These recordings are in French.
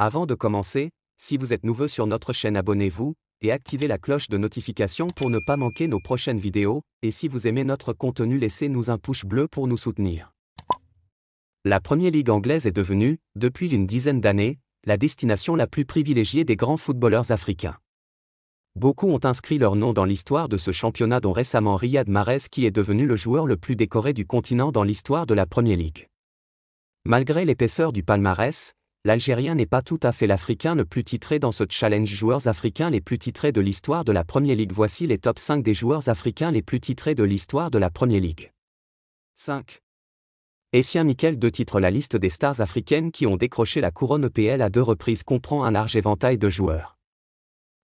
Avant de commencer, si vous êtes nouveau sur notre chaîne, abonnez-vous et activez la cloche de notification pour ne pas manquer nos prochaines vidéos, et si vous aimez notre contenu, laissez-nous un pouce bleu pour nous soutenir. La Premier Ligue anglaise est devenue, depuis une dizaine d'années, la destination la plus privilégiée des grands footballeurs africains. Beaucoup ont inscrit leur nom dans l'histoire de ce championnat, dont récemment Riyad Mahrez, qui est devenu le joueur le plus décoré du continent dans l'histoire de la Premier League. Malgré l'épaisseur du palmarès, l'Algérien n'est pas tout à fait l'Africain le plus titré dans ce challenge joueurs africains les plus titrés de l'histoire de la Premier League. Voici les top 5 des joueurs africains les plus titrés de l'histoire de la Premier League. 5. Essien Mikel. 2 titres. La liste des stars africaines qui ont décroché la couronne EPL à 2 reprises comprend un large éventail de joueurs.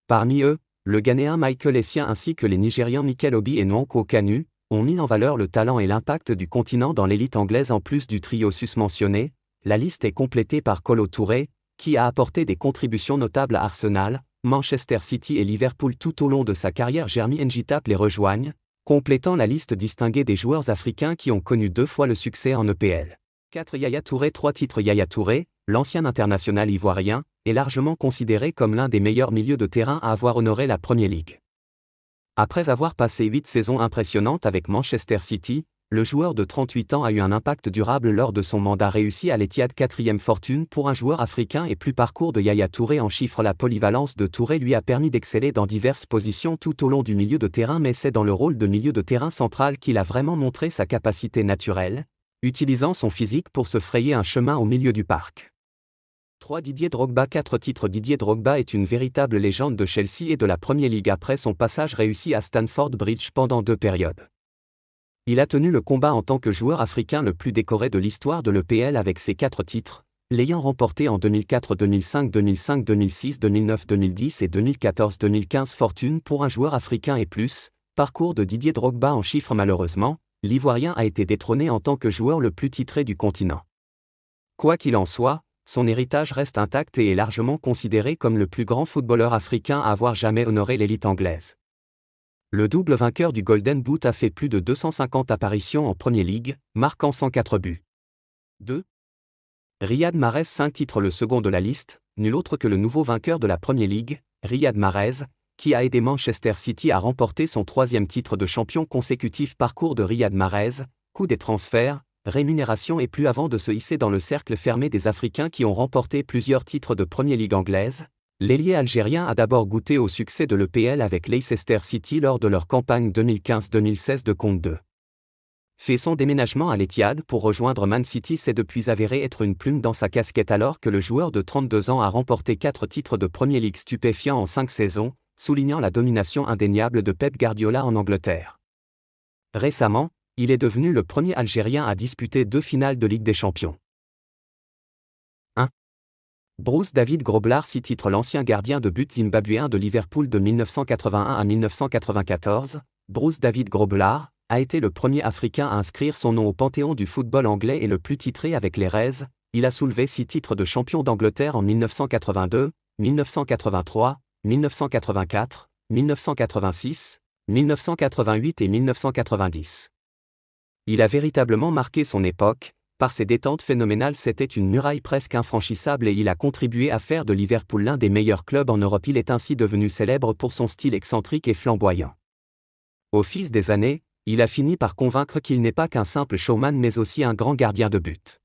Parmi eux, le Ghanéen Michael Essien ainsi que les Nigérians Mikel Obi et Nwankwo Kanu ont mis en valeur le talent et l'impact du continent dans l'élite anglaise. En plus du trio susmentionné, la liste est complétée par Kolo Touré, qui a apporté des contributions notables à Arsenal, Manchester City et Liverpool tout au long de sa carrière. Jeremy Njitap les rejoignent, complétant la liste distinguée des joueurs africains qui ont connu 2 fois le succès en EPL. 4. Yaya Touré. 3 titres. Yaya Touré, l'ancien international ivoirien, est largement considéré comme l'un des meilleurs milieux de terrain à avoir honoré la Premier League. Après avoir passé 8 saisons impressionnantes avec Manchester City, le joueur de 38 ans a eu un impact durable lors de son mandat réussi à l'Etihad. 4e fortune pour un joueur africain et plus parcours de Yaya Touré en chiffres. La polyvalence de Touré lui a permis d'exceller dans diverses positions tout au long du milieu de terrain, mais c'est dans le rôle de milieu de terrain central qu'il a vraiment montré sa capacité naturelle, utilisant son physique pour se frayer un chemin au milieu du parc. 3. Didier Drogba. 4 titres. Didier Drogba est une véritable légende de Chelsea et de la Premier League après son passage réussi à Stamford Bridge pendant 2 périodes. Il a tenu le combat en tant que joueur africain le plus décoré de l'histoire de l'EPL avec ses 4 titres, l'ayant remporté en 2004, 2005, 2005, 2006, 2009, 2010 et 2014, 2015. Fortune pour un joueur africain et plus, parcours de Didier Drogba en chiffres. Malheureusement, l'Ivoirien a été détrôné en tant que joueur le plus titré du continent. Quoi qu'il en soit, son héritage reste intact et est largement considéré comme le plus grand footballeur africain à avoir jamais honoré l'élite anglaise. Le double vainqueur du Golden Boot a fait plus de 250 apparitions en Premier League, marquant 104 buts. 2. Riyad Mahrez. 5 titres. Le second de la liste, nul autre que le nouveau vainqueur de la Premier League, Riyad Mahrez, qui a aidé Manchester City à remporter son 3e titre de champion consécutif. Parcours de Riyad Mahrez, coût des transferts, rémunération et plus avant de se hisser dans le cercle fermé des Africains qui ont remporté plusieurs titres de Premier League anglaise. L'ailier algérien a d'abord goûté au succès de l'EPL avec Leicester City lors de leur campagne 2015-2016 de Compte 2. Fait son déménagement à l'Etihad pour rejoindre Man City, s'est depuis avéré être une plume dans sa casquette alors que le joueur de 32 ans a remporté 4 titres de Premier League stupéfiants en 5 saisons, soulignant la domination indéniable de Pep Guardiola en Angleterre. Récemment, il est devenu le premier Algérien à disputer 2 finales de Ligue des Champions. 1. Bruce David Grobbelaar. 6 titres. L'ancien gardien de but zimbabwéen de Liverpool de 1981 à 1994, Bruce David Grobbelaar, a été le premier Africain à inscrire son nom au panthéon du football anglais et le plus titré avec les Reds. Il a soulevé 6 titres de champion d'Angleterre en 1982, 1983, 1984, 1986, 1988 et 1990. Il a véritablement marqué son époque. Par ses détentes phénoménales, c'était une muraille presque infranchissable et il a contribué à faire de Liverpool l'un des meilleurs clubs en Europe. Il est ainsi devenu célèbre pour son style excentrique et flamboyant. Au fil des années, il a fini par convaincre qu'il n'est pas qu'un simple showman mais aussi un grand gardien de but.